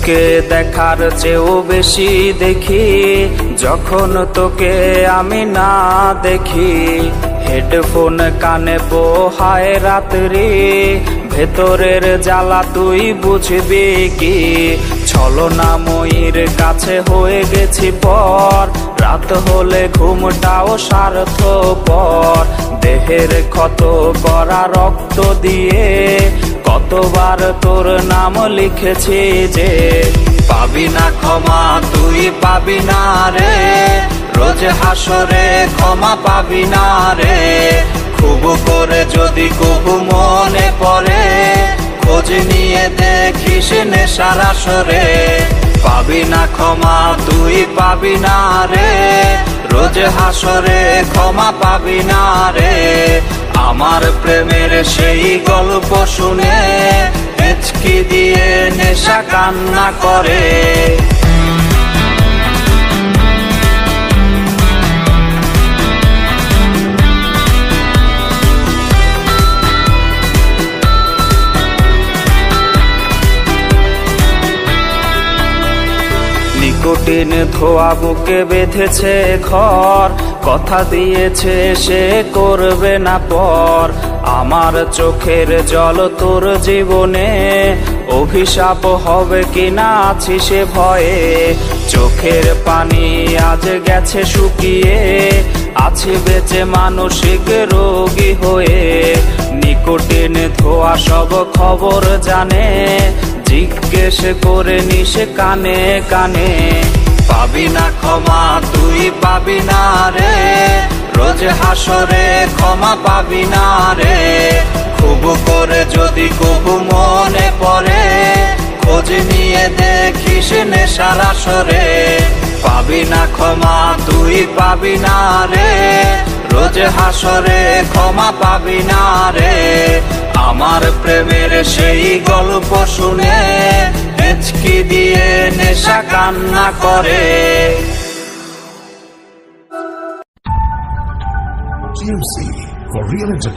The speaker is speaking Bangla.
চোখে দেখার চেয়েও বেশি দেখি যখন তোকে আমি না দেখি। হেডফোন কানে পোহায় রাত্রি, ভেতরের জ্বালা তুই বুঝবি কি। ছলনাময়ীর কাছে হয়ে গেছি পর, রাত হলে ঘুমটাও স্বার্থপর। দেহের ক্ষত করা রক্ত দিয়ে কতবার তোর নাম লিখেছি যে, পাবি না ক্ষমা তুই পাবি না রে, রোজ হাসরে ক্ষমা পাবি না রে। খুব করে যদি কবু মনে পড়ে, খোঁজ নিয়ে দেখিস নেশার আসরে। পাবি না ক্ষমা তুই পাবি না রে, রোজ হাসরে ক্ষমা পাবি না রে। আমার প্রেমের সেই গল্প শুনে হেঁচকি দিয়ে নেশা কান্না করে। নিকোটিন ধোয়া বুকে বেঁধেছে ঘর, কথা দিয়েছে সে করবে না পর। আমার চোখের জল তোর জীবনে অভিশাপ হবে কিনা আছি সে ভয়ে। চোখের পানি আজ গেছে শুকিয়ে, আছি বেঁচে মানসিক রোগী হয়ে। নিকোটিন ধোয়া সব খবর জানে, জিজ্ঞেস করে নিস কানে কানে। পাবি না ক্ষমা তুই পাবি না রে, রোজ হাসরে ক্ষমা পাবি না রে। খুব করে যদি কবু মনে পড়ে, খোঁজ নিয়ে দেখিস নেশার আসরে। পাবি না ক্ষমা তুই পাবি না রে, রোজ হাসরে ক্ষমা পাবি না রে। আমার প্রেমের সেই গল্প শুনে হেঁচকি দিয়ে নেশা কান্না করে। GMC for real entertainment.